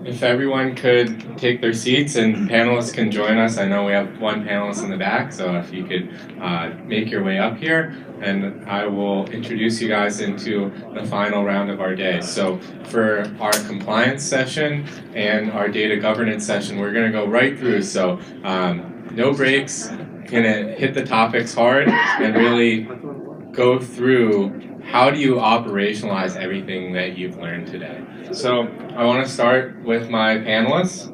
if everyone could take their seats and panelists can join us. I know we have one panelist in the back, so if you could make your way up here, and I will introduce you guys into the final round of our day. So for our compliance session and our data governance session, we're going to go right through. So no breaks, gonna hit the topics hard and really go through how do you operationalize everything that you've learned today. So I want to start with my panelists.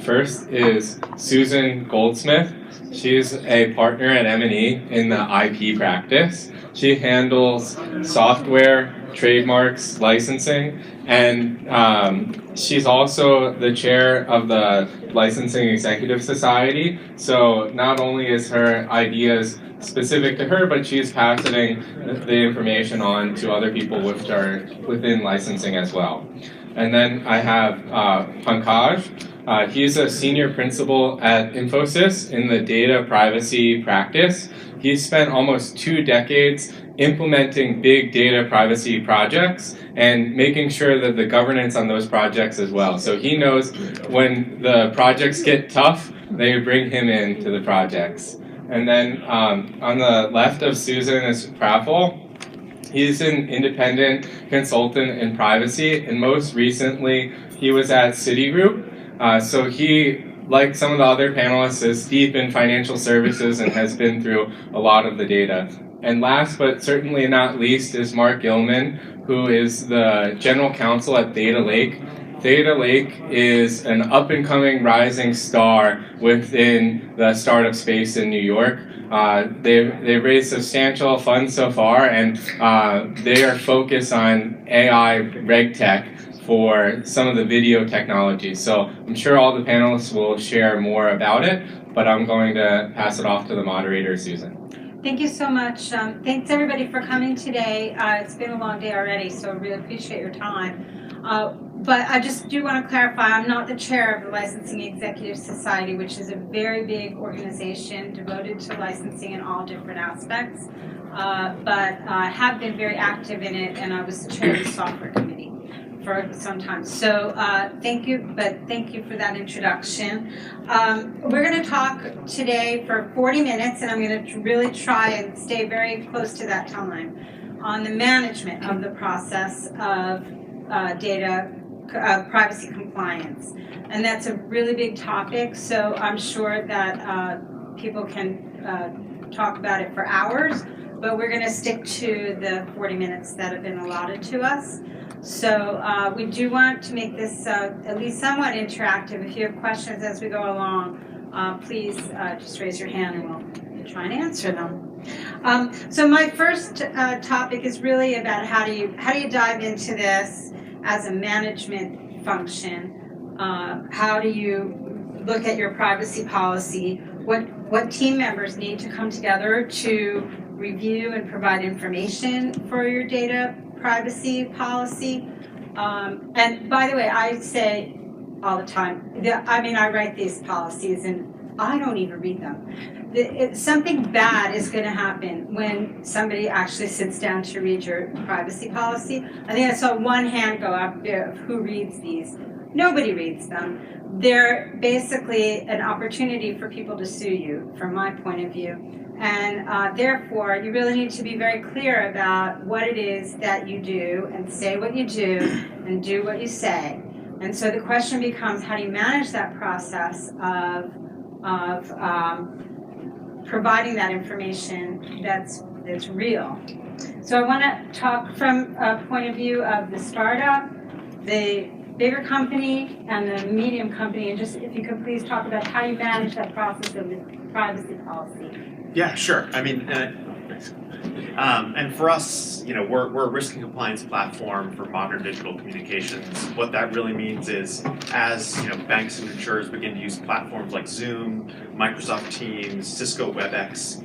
First is Susan Goldsmith. She's a partner at M&E in the IP practice. She handles software, trademarks, licensing, and she's also the chair of the Licensing Executive Society. So not only is her ideas specific to her, but she's passing the information on to other people which are within licensing as well. And then I have Pankaj. He's a senior principal at Infosys in the data privacy practice. He's spent almost 2 decades implementing big data privacy projects and making sure that the governance on those projects as well. So he knows when the projects get tough, they bring him into the projects. And then on the left of Susan is Praffel. He's an independent consultant in privacy, and most recently he was at Citigroup. So he, like some of the other panelists, is deep in financial services and has been through a lot of the data. And last but certainly not least is Mark Gilman, who is the general counsel at Data Lake. Data Lake is an up-and-coming rising star within the startup space in New York. They've raised substantial funds so far, and they are focused on AI reg tech for some of the video technologies. So I'm sure all the panelists will share more about it, but I'm going to pass it off to the moderator, Susan. Thank you so much. Thanks everybody for coming today. It's been a long day already, so I really appreciate your time. But I just do want to clarify, I'm not the chair of the Licensing Executive Society, which is a very big organization devoted to licensing in all different aspects. But I have been very active in it, and I was the chair of the software committee for some time. So thank you for that introduction. We're going to talk today for 40 minutes, and I'm going to really try and stay very close to that time, on the management of the process of data privacy compliance. And that's a really big topic, so I'm sure that people can talk about it for hours, but we're going to stick to the 40 minutes that have been allotted to us. So we do want to make this at least somewhat interactive. If you have questions as we go along, please just raise your hand and we'll try and answer them. So my first topic is really about how do you dive into this as a management function. How do you look at your privacy policy? What team members need to come together to review and provide information for your data privacy policy? And by the way, I say all the time, I write these policies and I don't even read them. Something bad is going to happen when somebody actually sits down to read your privacy policy. I think I saw one hand go up of who reads these. Nobody reads them. They're basically an opportunity for people to sue you, from my point of view. And therefore, you really need to be very clear about what it is that you do, and say what you do, and do what you say. And so the question becomes, how do you manage that process of providing that information that's real? So I want to talk from a point of view of the startup, the bigger company, and the medium company, and just if you could please talk about how you manage that process of the privacy policy. Yeah, sure. And for us, we're a risk and compliance platform for modern digital communications. What that really means is, as banks and insurers begin to use platforms like Zoom, Microsoft Teams, Cisco WebEx,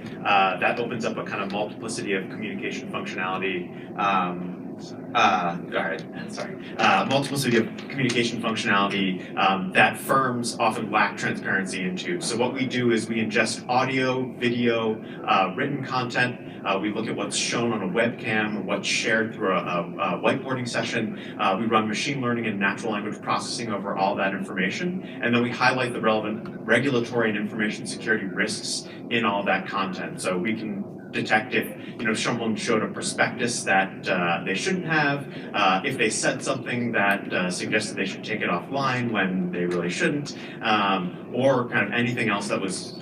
that opens up a kind of multiplicity of communication functionality multiplicity of communication functionality that firms often lack transparency into. So what we do is we ingest audio, video, written content. We look at what's shown on a webcam, what's shared through a whiteboarding session. We run machine learning and natural language processing over all that information, and then we highlight the relevant regulatory and information security risks in all that content. So we can detect if someone showed a prospectus that they shouldn't have, if they said something that suggested they should take it offline when they really shouldn't, or kind of anything else that was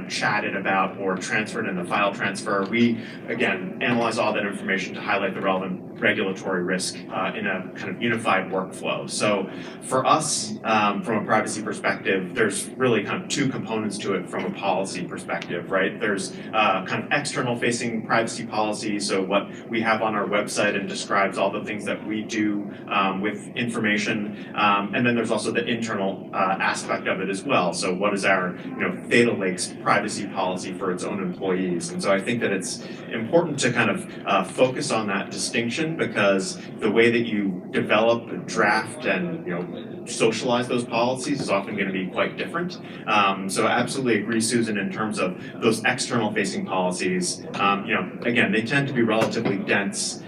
chatted about or transferred in the file transfer. We, again, analyze all that information to highlight the relevant regulatory risk in a kind of unified workflow. So for us, from a privacy perspective, there's really kind of two components to it from a policy perspective, right? There's kind of external facing privacy policy, so what we have on our website and describes all the things that we do with information, and then there's also the internal aspect of it as well. So what is our Theta Lake's privacy policy for its own employees? And so I think that it's important to kind of focus on that distinction, because the way that you develop, draft, and socialize those policies is often going to be quite different. So I absolutely agree, Susan, in terms of those external facing policies. Again, they tend to be relatively dense.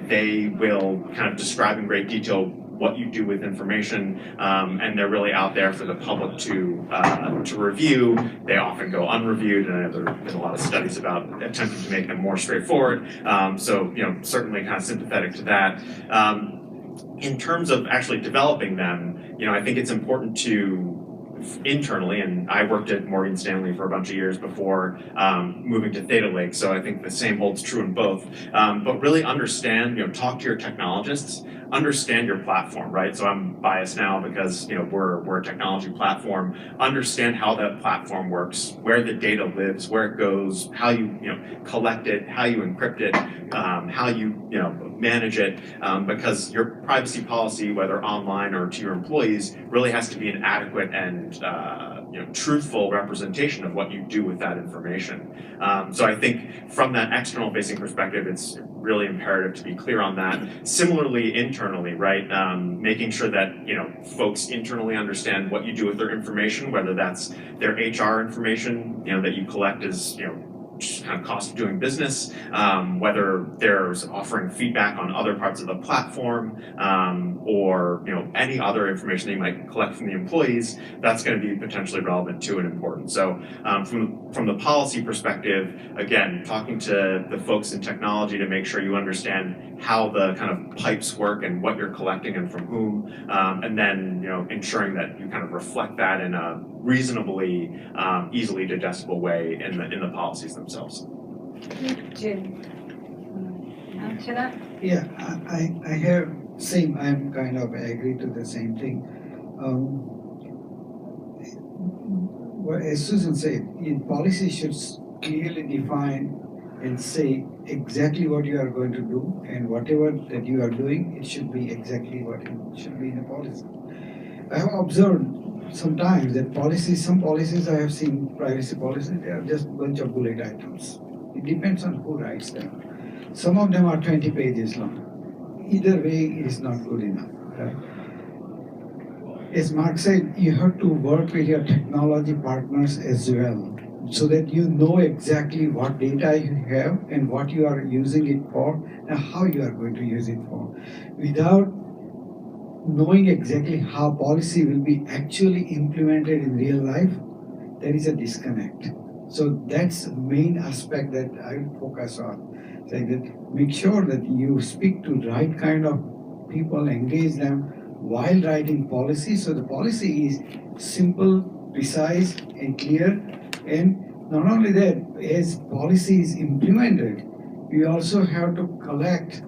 They will kind of describe in great detail what you do with information, and they're really out there for the public to review. They often go unreviewed, and there have been a lot of studies about attempting to make them more straightforward. So certainly kind of sympathetic to that. In terms of actually developing them, I think it's important to internally, and I worked at Morgan Stanley for a bunch of years before moving to Theta Lake, so I think the same holds true in both. But really understand, talk to your technologists, understand your platform, right? So I'm biased now because we're a technology platform. Understand how that platform works, where the data lives, where it goes, how you collect it, how you encrypt it, how you manage it, because your privacy policy, whether online or to your employees, really has to be an adequate and truthful representation of what you do with that information. So I think from that external facing perspective, it's really imperative to be clear on that. Similarly, internally, right? Making sure that folks internally understand what you do with their information, whether that's their HR information, that you collect as just kind of cost of doing business, whether there's offering feedback on other parts of the platform, or any other information that you might collect from the employees, that's going to be potentially relevant to and important. So from the policy perspective, again, talking to the folks in technology to make sure you understand how the kind of pipes work and what you're collecting and from whom, and then ensuring that you kind of reflect that in a reasonably easily digestible way in the policies themselves. Jim, answer that? Yeah, I have same. I'm kind of agree to the same thing. As Susan said, policy should clearly define and say exactly what you are going to do, and whatever that you are doing, it should be exactly what it should be in the policy. I have observed sometimes that some policies I have seen, privacy policies, they are just a bunch of bullet items. It depends on who writes them. Some of them are 20 pages long. Either way, it is not good enough, right? As Mark said, you have to work with your technology partners as well, so that you know exactly what data you have and what you are using it for and how you are going to use it for. Without knowing exactly how policy will be actually implemented in real life, there is a disconnect. So that's the main aspect that I focus on. Like that, make sure that you speak to the right kind of people, engage them while writing policy. So the policy is simple, precise, and clear. And not only that, as policy is implemented, you also have to collect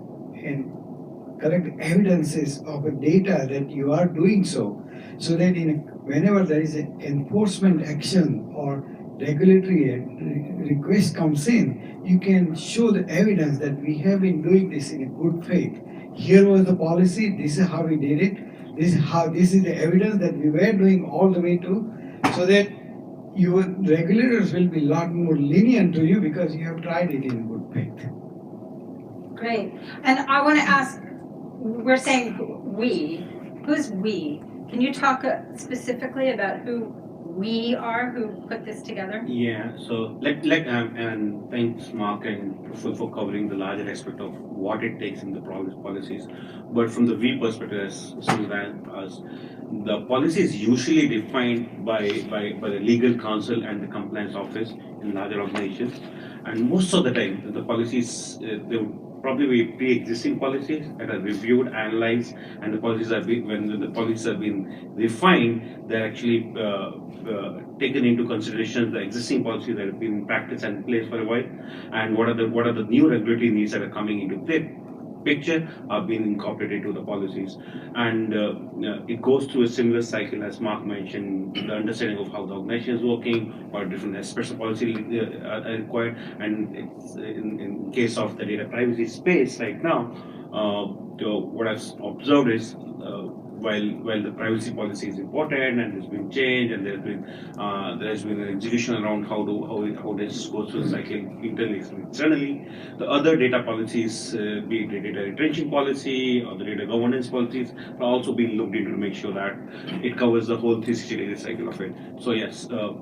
evidences of the data that you are doing so that whenever there is an enforcement action or regulatory request comes in, you can show the evidence that we have been doing this in a good faith. Here was the policy, this is how we did it, this is the evidence that we were doing all the way to, so that your regulators will be a lot more lenient to you because you have tried it in good faith. Great. And I want to ask, we're saying we. Who's we? Can you talk specifically about who we are who put this together? Yeah, so and thanks Mark and for covering the larger aspect of what it takes in the policies. But from the we perspective, as Suzanne asked, the policy is usually defined by the legal counsel and the compliance office in larger organizations, and most of the time the policies they would probably be pre-existing policies that are reviewed, analyzed, and the policies are when the policies have been refined, they're actually taken into consideration the existing policies that have been in practice and in place for a while, and what are the new regulatory needs that are coming into picture are being incorporated into the policies, and it goes through a similar cycle as Mark mentioned, the understanding of how the organization is working, what different aspects of policy are required, and it's in case of the data privacy space right now, what I've observed is while the privacy policy is important and has been changed and there has been an execution around how this goes through the cycle internally and externally, the other data policies, be it the data retention policy or the data governance policies, are also being looked into to make sure that it covers the whole 360-degree cycle of it. So yes, a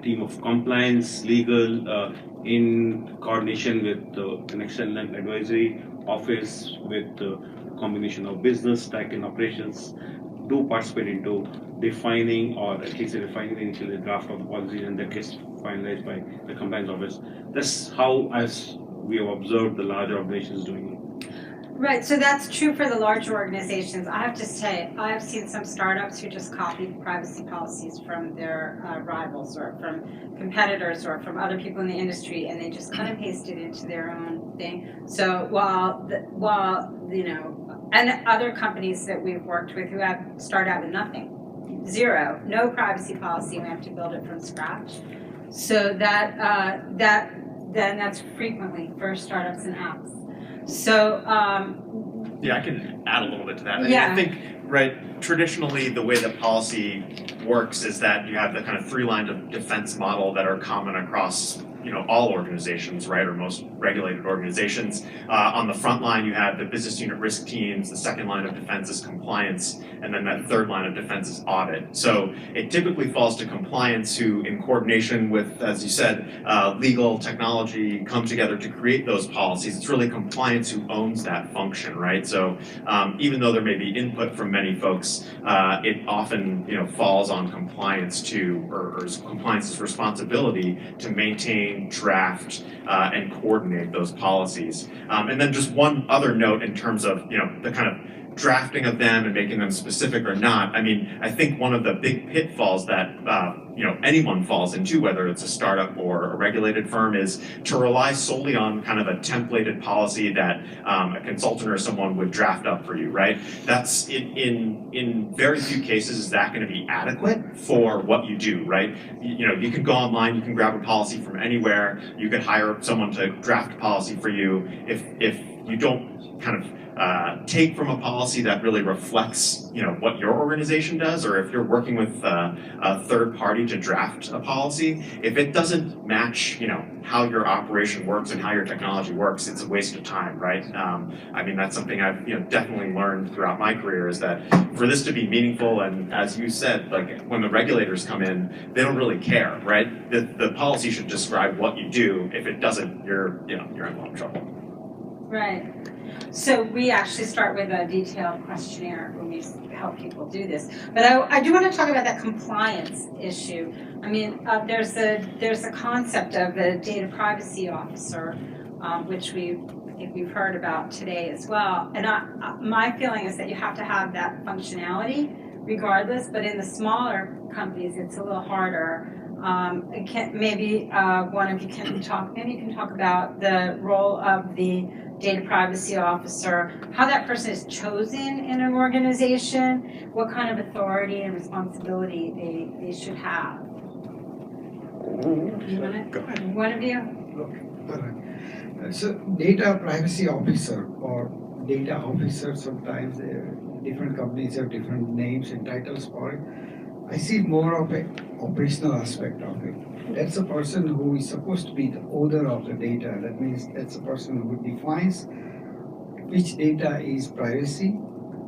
team of compliance, legal, in coordination with an external advisory office with combination of business, tech, and operations do participate into defining or at least refining the initial draft of the policy, and that gets finalized by the compliance office. That's how, as we have observed, the larger organizations doing it. Right, so that's true for the larger organizations. I have to say, I have seen some startups who just copied privacy policies from their rivals or from competitors or from other people in the industry, and they just cut and pasted into their own thing. So while you know, and other companies that we've worked with who have started out with nothing, zero, no privacy policy, we have to build it from scratch. So that's frequently for startups and apps. So yeah, I can add a little bit to that. Yeah. I think, right, traditionally the way that policy works is that you have the kind of 3 lines of defense model that are common across all organizations, right, or most regulated organizations. On the front line, you have the business unit risk teams. The second line of defense is compliance, and then that third line of defense is audit. So it typically falls to compliance, who, in coordination with, as you said, legal, technology, come together to create those policies. It's really compliance who owns that function, right? So even though there may be input from many folks, it often falls on compliance or compliance's responsibility to maintain, draft, and coordinate those policies. And then just one other note in terms of the kind of drafting of them and making them specific or not. I mean, I think one of the big pitfalls that anyone falls into, whether it's a startup or a regulated firm, is to rely solely on kind of a templated policy that a consultant or someone would draft up for you, right? That's in very few cases is that going to be adequate for what you do, right? You can go online, you can grab a policy from anywhere, you could hire someone to draft a policy for you. If you don't kind of take from a policy that really reflects, what your organization does, or if you're working with a third party to draft a policy, if it doesn't match, how your operation works and how your technology works, it's a waste of time, right? I mean, that's something I've definitely learned throughout my career, is that for this to be meaningful, and as you said, like when the regulators come in, they don't really care, right? The policy should describe what you do. If it doesn't, you're in a lot of trouble. right. So we actually start with a detailed questionnaire when we help people do this. But I do want to talk about that compliance issue. I mean, there's a concept of a data privacy officer, which I think we've heard about today as well. And my feeling is that you have to have that functionality regardless, but in the smaller companies, it's a little harder. Maybe one of you can talk about the role of the data privacy officer, how that person is chosen in an organization, what kind of authority and responsibility they should have. Go ahead. One of you? Okay. So data privacy officer or data officer, sometimes different companies have different names and titles for it. I see more of an operational aspect of it. That's a person who is supposed to be the owner of the data. That means that's a person who defines which data is privacy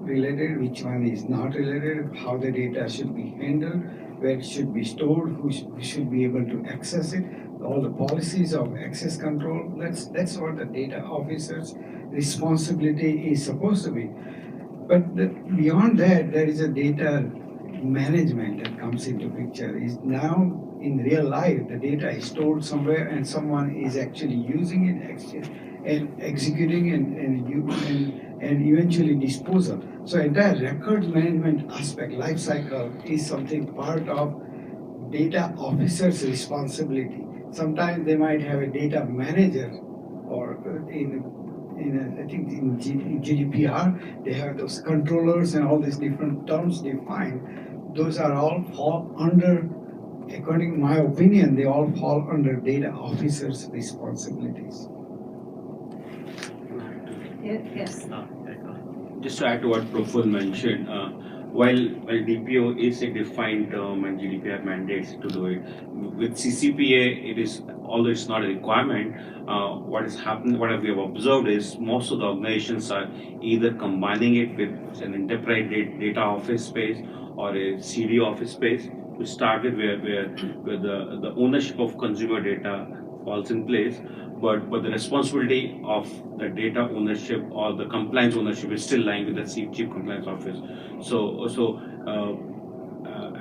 related, which one is not related, how the data should be handled, where it should be stored, who should be able to access it, all the policies of access control. That's what the data officer's responsibility is supposed to be. But beyond that, there is a data management that comes into picture. Is now in real life, the data is stored somewhere, and someone is actually using it and executing and eventually disposal. So entire record management aspect, life cycle, is something part of data officer's responsibility. Sometimes they might have a data manager, or I think in GDPR, they have those controllers and all these different terms defined. Those are all fall under, according to my opinion, they all fall under data officer's responsibilities. Yes. Just to add to what Praful mentioned, while DPO is a defined term and GDPR mandates to do it, with CCPA, it is, although it's not a requirement, what is happening, what we have observed is most of the organizations are either combining it with an enterprise data office space or a CD office space to start with, where the ownership of consumer data falls in place, but the responsibility of the data ownership or the compliance ownership is still lying with the chief compliance office.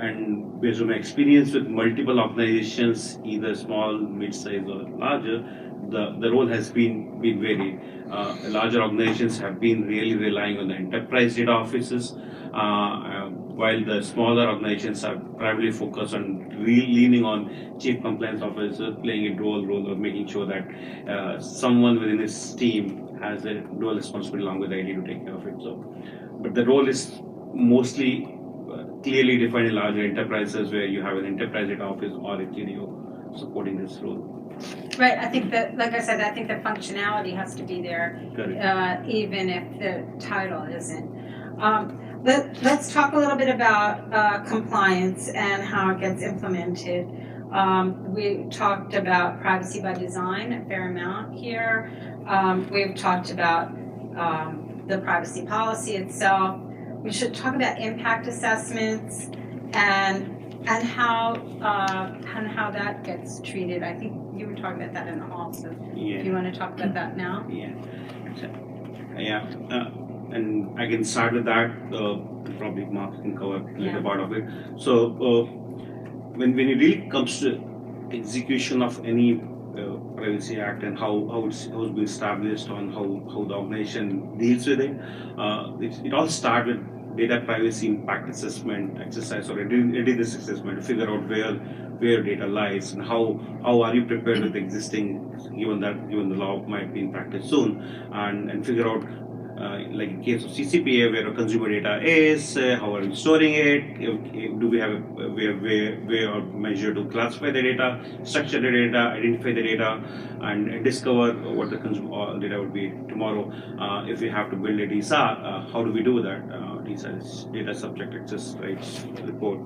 And based on my experience with multiple organizations, either small, mid-size, or larger, the role has been varied. Larger organizations have been really relying on the enterprise data offices, while the smaller organizations are primarily focused on leaning on chief compliance officer playing a role of making sure that someone within his team has a dual responsibility along with the IT to take care of it. So, but the role is mostly clearly defined in larger enterprises where you have an enterprise data office or a GDO supporting this role. Right, I think that, like I said, I think the functionality has to be there, even if the title isn't. Let's talk a little bit about compliance and how it gets implemented. We talked about privacy by design a fair amount here. We've talked about the privacy policy itself. We should talk about impact assessments and how that gets treated. I think you were talking about that in the hall, so if you want to talk about that now. And I can start with that. Probably Mark can cover a little part of it. So when it really comes to execution of any Privacy Act and how it's been established on how the organization deals with it, it all starts with data privacy impact assessment exercise or readiness assessment to figure out where data lies and how are you prepared with existing, given the law might be in practice soon, and figure out like in case of CCPA, where consumer data is, how are we storing it, do we have a way or measure to classify the data, structure the data, identify the data, and discover what the consumer data would be tomorrow. If we have to build a DSA, how do we do that? DSA is data subject access rights report.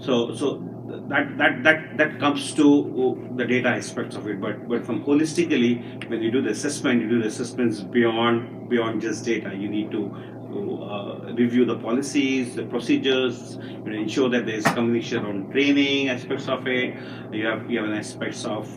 So that comes to the data aspects of it, but from holistically, when you do the assessment, you do the assessments beyond just data. You need to review the policies, the procedures, ensure that there is communication on training aspects of it. You have an aspects of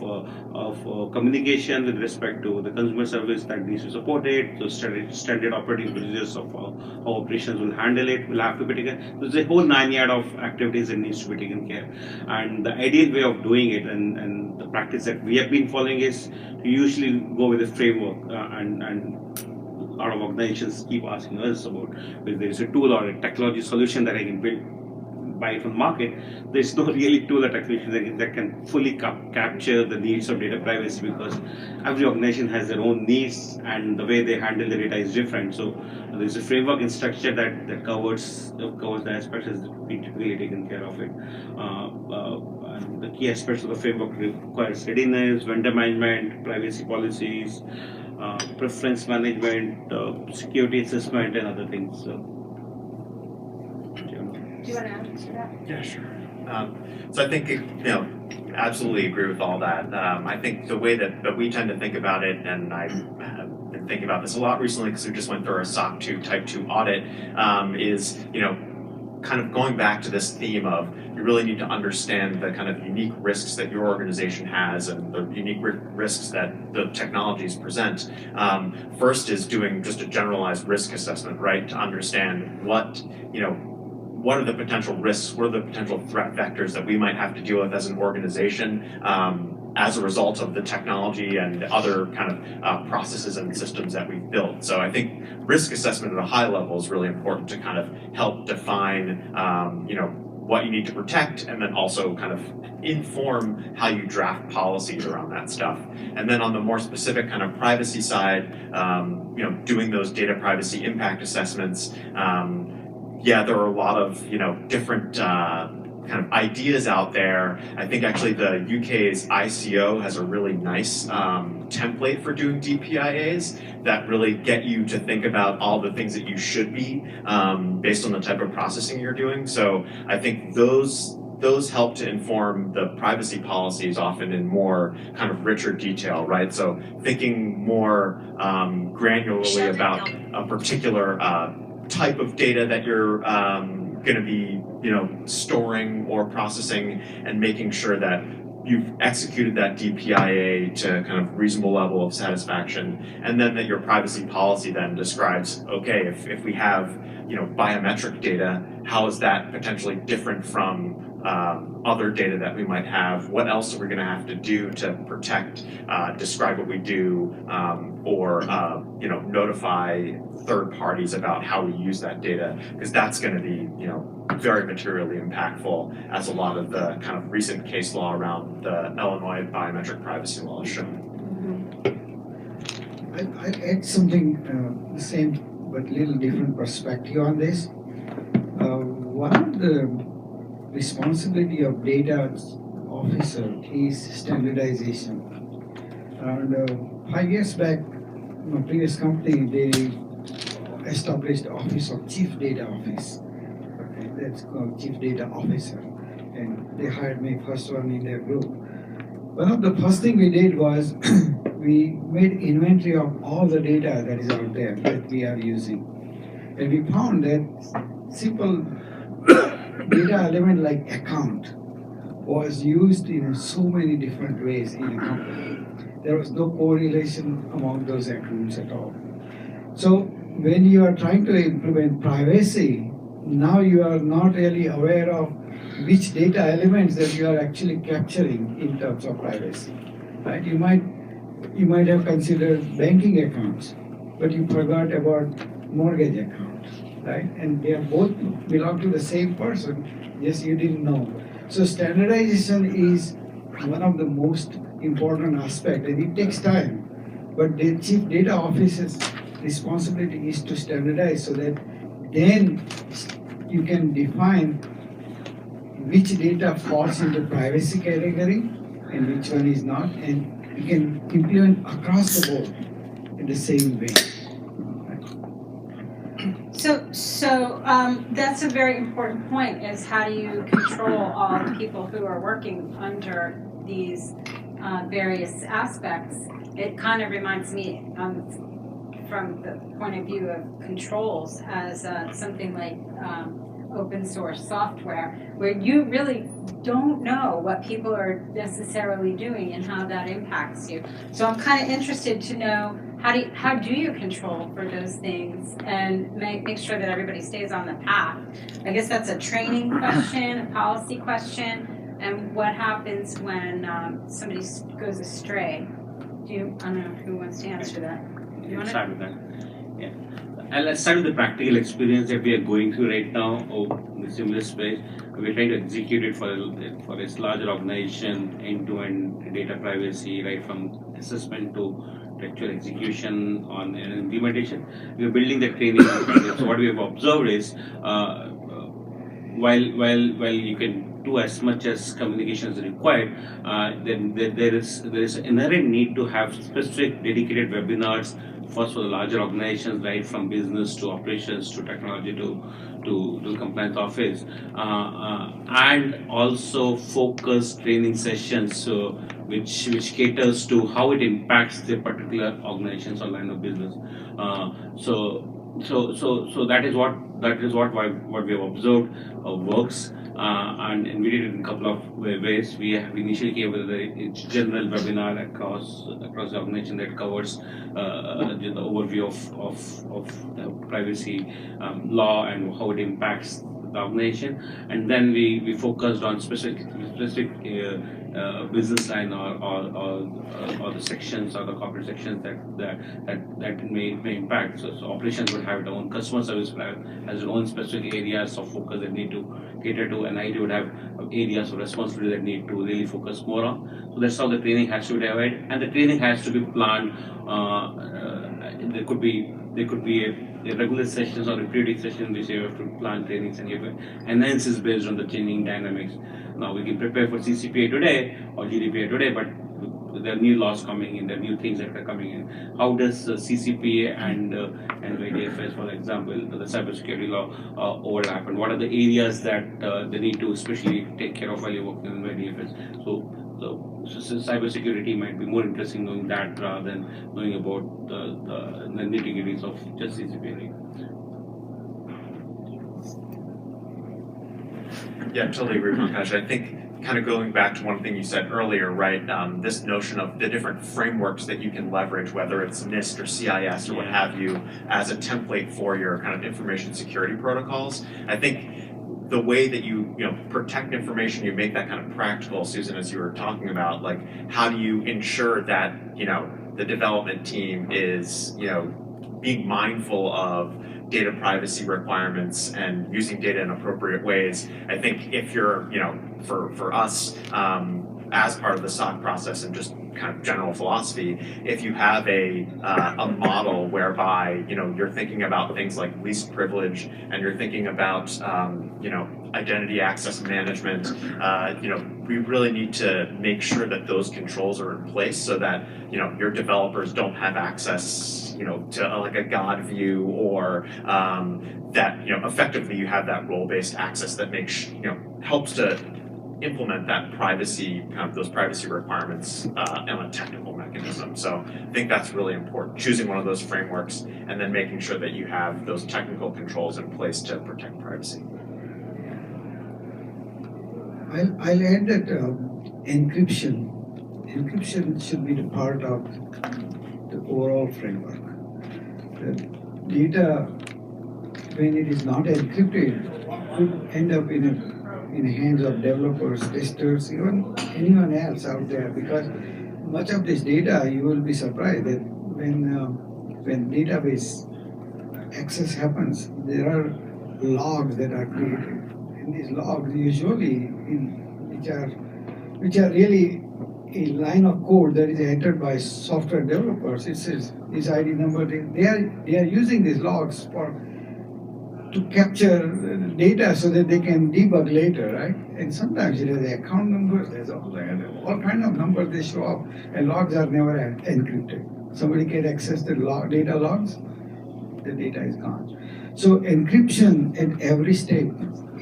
communication with respect to the consumer service that needs to support it. So standard operating procedures of how operations will handle it will have to be taken. There's a whole 9 yards of activities that needs to be taken care. And the ideal way of doing it and the practice that we have been following is to usually go with a framework and a lot of organizations keep asking us about whether there is a tool or a technology solution that I can buy from the market. There's no really tool or technology that can fully capture the needs of data privacy, because every organization has their own needs and the way they handle the data is different. So there's a framework and structure that covers the aspects that's really taken care of it. And the key aspects of the framework requires readiness, vendor management, privacy policies, preference management, security assessment, and other things. Do you want to add to that? Yeah, sure. So I think, absolutely agree with all that. I think the way that we tend to think about it, and I've been been thinking about this a lot recently because we just went through our SOC 2 Type 2 audit, is, kind of going back to this theme of you really need to understand the kind of unique risks that your organization has and the unique risks that the technologies present. First is doing just a generalized risk assessment, right? To understand what are the potential risks, what are the potential threat vectors that we might have to deal with as an organization as a result of the technology and other kind of processes and systems that we've built. So I think risk assessment at a high level is really important to kind of help define, what you need to protect, and then also kind of inform how you draft policies around that stuff. And then on the more specific kind of privacy side, doing those data privacy impact assessments. There are a lot of different kind of ideas out there. I think actually the UK's ICO has a really nice template for doing DPIAs that really get you to think about all the things that you should be based on the type of processing you're doing. So I think those help to inform the privacy policies often in more kind of richer detail, right? So thinking more granularly about a particular type of data that you're going to be storing or processing, and making sure that you've executed that DPIA to kind of reasonable level of satisfaction, and then that your privacy policy then describes, okay, if we have biometric data, how is that potentially different from other data that we might have? What else are we going to have to do to protect, describe what we do, or notify third parties about how we use that data? Because that's going to be very materially impactful, as a lot of the kind of recent case law around the Illinois biometric privacy law has shown. I add something the same but little different perspective on this. One of the responsibility of data officer is standardization. Around 5 years back, my previous company, they established the Office of Chief Data Office. Okay, that's called Chief Data Officer. And they hired me first one in their group. One of the first thing we did was we made inventory of all the data that is out there that we are using. And we found that simple data element like account was used in so many different ways in a company. There was no correlation among those accounts at all. So when you are trying to implement privacy, now you are not really aware of which data elements that you are actually capturing in terms of privacy. Right? You might have considered banking accounts, but you forgot about mortgage accounts, right? And they are both belong to the same person. Yes, you didn't know. So standardization is one of the most important aspects, and it takes time. But the chief data officer's responsibility is to standardize, so that then you can define which data falls into privacy category and which one is not, and you can implement across the board in the same way. So that's a very important point, is how do you control all the people who are working under these various aspects? It kind of reminds me from the point of view of controls as something like open source software, where you really don't know what people are necessarily doing and how that impacts you. So I'm kind of interested to know, how do you control for those things and make sure that everybody stays on the path? I guess that's a training question, a policy question, and what happens when somebody goes astray? I don't know who wants to answer that. You want to start with that? Yeah. Let's start with the practical experience that we are going through right now in the similar space. We're trying to execute it for a larger organization, end-to-end data privacy, right from assessment to actual execution on an implementation. We're building the training. So what we have observed is, while you can do as much as communication is required, then there is inherent need to have specific dedicated webinars first for the larger organizations, right, from business to operations to technology to compliance office, and also focus training sessions which caters to how it impacts the particular organizations or line of business. So that is what we have observed works, and we did it in a couple of ways. We initially came with a general webinar across the organization that covers the overview of privacy law and how it impacts the organization, and then we focused on specific business line or the sections or the corporate sections that may impact. So operations would have its own, customer service would have has its own specific areas of focus that need to cater to, and IT would have areas of responsibility that need to really focus more on. So that's how the training has to be divided, and the training has to be planned. There could be a regular sessions or a periodic session which you have to plan trainings and give analysis based on the changing dynamics. Now we can prepare for CCPA today or GDPR today, but there are new laws coming in, there are new things that are coming in. How does CCPA and YDFS, for example, the cybersecurity law overlap, and what are the areas that they need to especially take care of while you're working on YDFS? So cybersecurity might be more interesting knowing that rather than knowing about the nitty-gritties of just CCPA. Yeah, totally agree, Pankaj. I think kind of going back to one thing you said earlier, right? This notion of the different frameworks that you can leverage, whether it's NIST or CIS or what have you, as a template for your kind of information security protocols. I think the way that you protect information, you make that kind of practical, Susan, as you were talking about, like how do you ensure that the development team is being mindful of data privacy requirements and using data in appropriate ways. I think if you're, for us, as part of the SOC process and just kind of general philosophy, if you have a model whereby, you're thinking about things like least privilege and you're thinking about, identity access management, we really need to make sure that those controls are in place so that, your developers don't have access to like a God view, or that effectively you have that role-based access that makes helps to implement that privacy, those privacy requirements on a technical mechanism. So I think that's really important. Choosing one of those frameworks and then making sure that you have those technical controls in place to protect privacy. I'll add that encryption should be the part of the overall framework. The data, when it is not encrypted, could end up in the hands of developers, testers, even anyone else out there, because much of this data, you will be surprised that when database access happens, there are logs that are created. And these logs usually, which are really a line of code that is entered by software developers. It says this ID number. They are using these logs to capture data so that they can debug later, right? And sometimes it has account numbers. There's all kind of numbers they show up, and logs are never encrypted. Somebody can access the data logs. The data is gone. So encryption at every step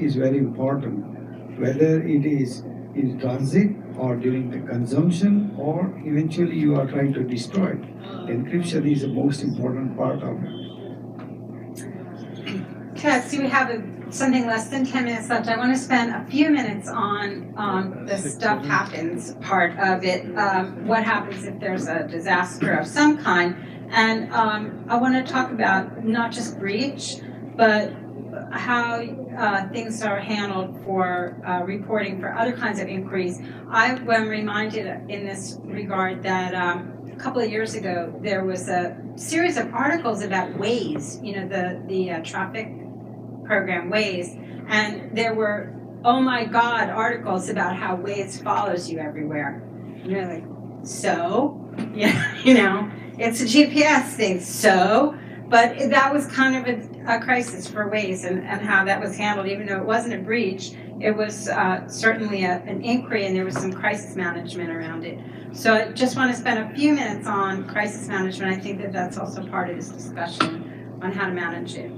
is very important, whether it is in transit or during the consumption, or eventually you are trying to destroy it. Encryption is the most important part of it. Okay, so we have something less than 10 minutes left. I want to spend a few minutes on the stuff happens part of it. What happens if there's a disaster of some kind? And I want to talk about not just breach, but how things are handled for reporting for other kinds of inquiries. I am reminded in this regard that a couple of years ago there was a series of articles about Waze, the traffic program Waze, and there were, oh my God, articles about how Waze follows you everywhere. And you're like, so? Yeah, it's a GPS thing, so? But that was kind of a crisis for Waze and how that was handled, even though it wasn't a breach. It was certainly an inquiry, and there was some crisis management around it. So I just want to spend a few minutes on crisis management. I think that that's also part of this discussion on how to manage it.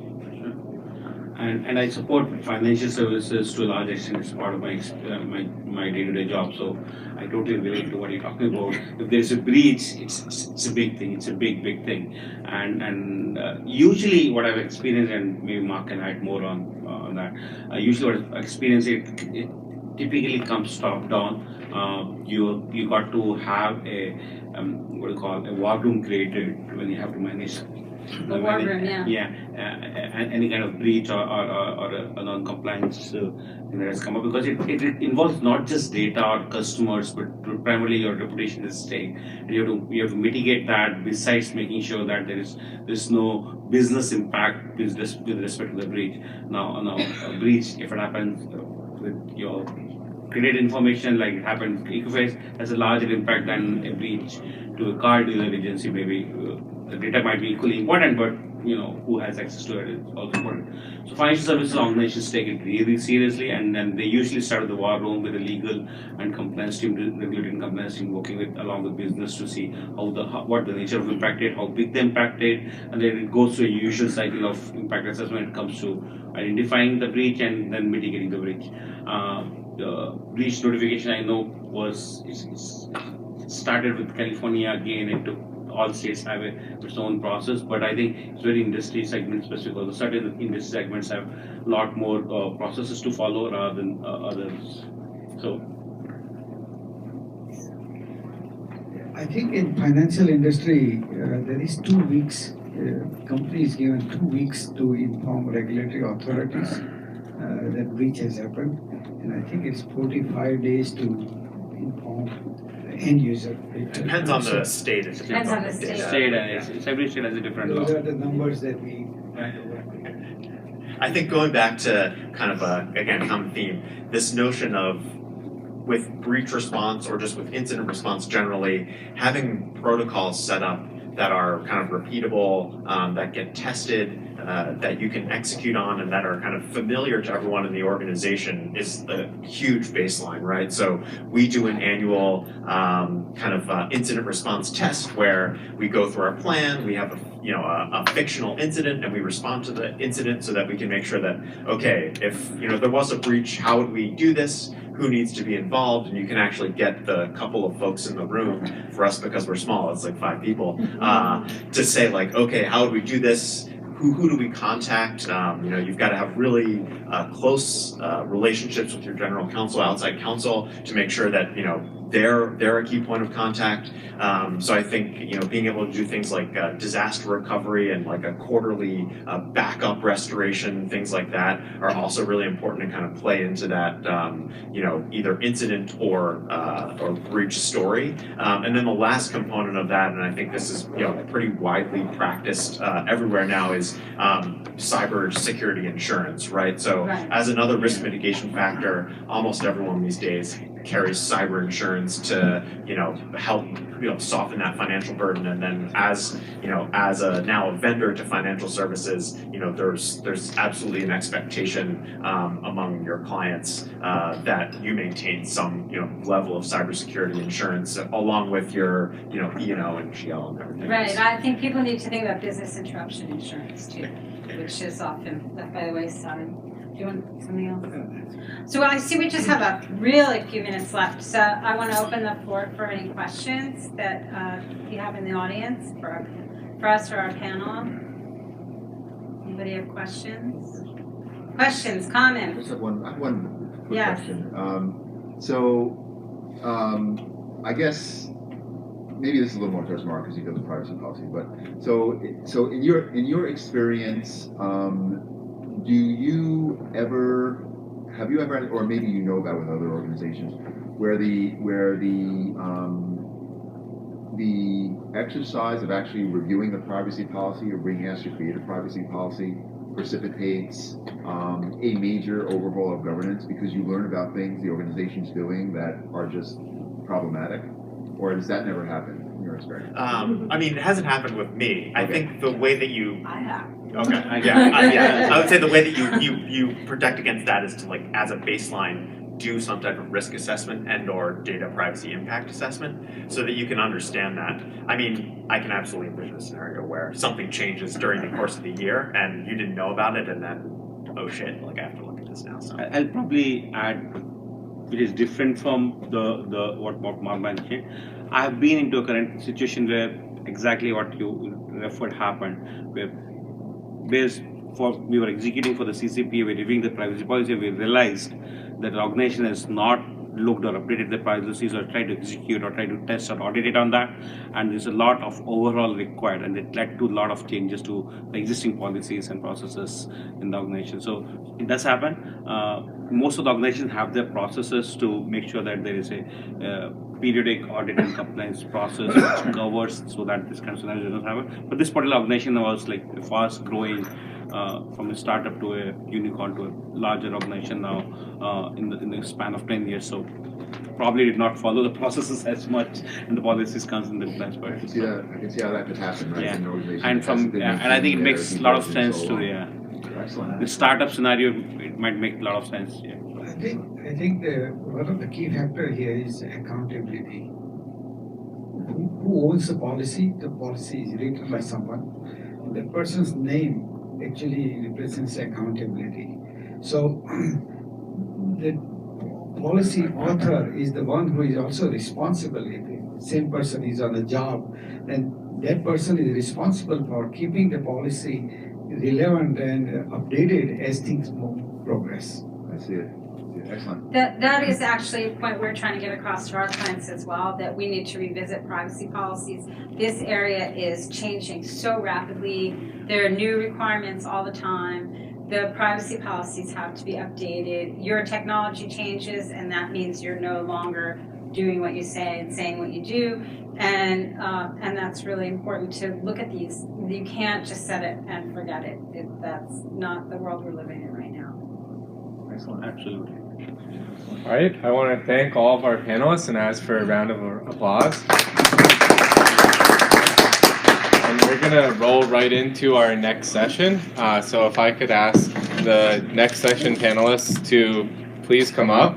And I support financial services to a large extent. It's part of my day-to-day job. So I totally relate to what you're talking about. If there's a breach, it's a big thing. It's a big thing. And usually what I've experienced, and maybe Mark can add more on that. Usually what I've experienced, it typically comes top down. You got to have a what do you call a war room created when you have to manage. The war room, Any kind of breach or a non-compliance thing that has come up, because it involves not just data or customers, but primarily your reputation is at stake. And you have to mitigate that, besides making sure that there's no business impact with respect to the breach. Now a breach, if it happens with your credit information, like it happened to Equifax, has a larger impact than a breach to a car dealer agency. Maybe the data might be equally important, but who has access to it is also important. So financial services organizations take it really seriously, and then they usually start at the war room with a legal and compliance team, regulatory and compliance team, working along with business to see what the nature of impact is, how big the impact is, and then it goes through a usual cycle of impact assessment when it comes to identifying the breach and then mitigating the breach. The breach notification, I know, it started with California. Again, it took all states have its own process, but I think it's very industry segment specific. Also, certain industry segments have a lot more processes to follow rather than others. So, I think in financial industry there is 2 weeks. Company is given 2 weeks to inform regulatory authorities that breach has happened, and I think it's 45 days to inform end user. It depends on the state. It Depends on the state. Every state has a different law. Those are the numbers that we try to work with. I think going back to kind of again, common theme, this notion of with breach response or just with incident response generally, having protocols set up that are kind of repeatable, that get tested, that you can execute on, and that are kind of familiar to everyone in the organization is a huge baseline, right? So we do an annual kind of incident response test where we go through our plan, we have a fictional incident, and we respond to the incident so that we can make sure that, okay, if there was a breach, how would we do this? Who needs to be involved? And you can actually get the couple of folks in the room, for us because we're small, it's like 5 people, to say like, okay, how would we do this? Who do we contact? You've got to have really close relationships with your general counsel, outside counsel, to make sure that they're a key point of contact. So I think being able to do things like disaster recovery and like a quarterly backup restoration, things like that, are also really important to kind of play into that either incident or breach story. And then the last component of that, and I think this is pretty widely practiced everywhere now, is cybersecurity insurance, right? So as another risk mitigation factor, almost everyone these days carries cyber insurance to help soften that financial burden. And then as now a vendor to financial services, there's absolutely an expectation among your clients that you maintain some level of cybersecurity insurance along with your E&O and GL and everything. Right. I think people need to think about business interruption insurance too, which is often left by the wayside. Do you want something else? So I see we just have a really few minutes left. So I want to open the floor for any questions that you have in the audience for us or our panel. Anybody have questions? Questions, comments? I just have one quick Yes. question. I guess maybe this is a little more towards Mark because he does the privacy policy. But so in your experience, have you ever, or maybe about with other organizations, where the exercise of actually reviewing the privacy policy or being asked to create a privacy policy precipitates a major overhaul of governance because you learn about things the organization's doing that are just problematic? Or does that never happen in your experience? It hasn't happened with me. I think the way that you I have. Okay. I would say the way that you protect against that is to, like, as a baseline, do some type of risk assessment and or data privacy impact assessment so that you can understand that. I mean, I can absolutely envision a scenario where something changes during the course of the year and you didn't know about it, and then, oh shit, like I have to look at this now. So I'll probably add, it is different from the what Mark mentioned. I have been into a current situation where exactly what you referred happened, where we were executing for the CCP, we're reviewing the privacy policy, we realized that the organization has not looked or updated the policies or tried to execute or try to test or audit it on that, and there's a lot of overhaul required, and it led to a lot of changes to the existing policies and processes in the organization. So it does happen. Most of the organizations have their processes to make sure that there is a periodic audit and compliance process which covers so that this kind of scenario doesn't happen. But this particular organization was like fast growing from a startup to a unicorn to a larger organization now in the span of 10 years. So probably did not follow the processes as much and the policies comes in the compliance part. I can see how that could happen, right? Yeah. In an organization And that hasn't been and I think it maintained makes a there, lot of it's been sense so to long. Excellent. the startup scenario. It might make a lot of sense. Yeah. I think one of the key factor here is accountability. Who owns the policy? The policy is written by someone. The person's name actually represents accountability. So the policy author is the one who is also responsible. If the same person is on a job, then that person is responsible for keeping the policy relevant and updated as things progress. I see it. Excellent. That is actually a point we're trying to get across to our clients as well, that we need to revisit privacy policies. This area is changing so rapidly. There are new requirements all the time. The privacy policies have to be updated. Your technology changes, and that means you're no longer doing what you say and saying what you do. And that's really important to look at these. You can't just set it and forget it. That's not the world we're living in right now. Excellent. Absolutely. All right, I want to thank all of our panelists and ask for a round of applause. And we're going to roll right into our next session. So if I could ask the next session panelists to please come up.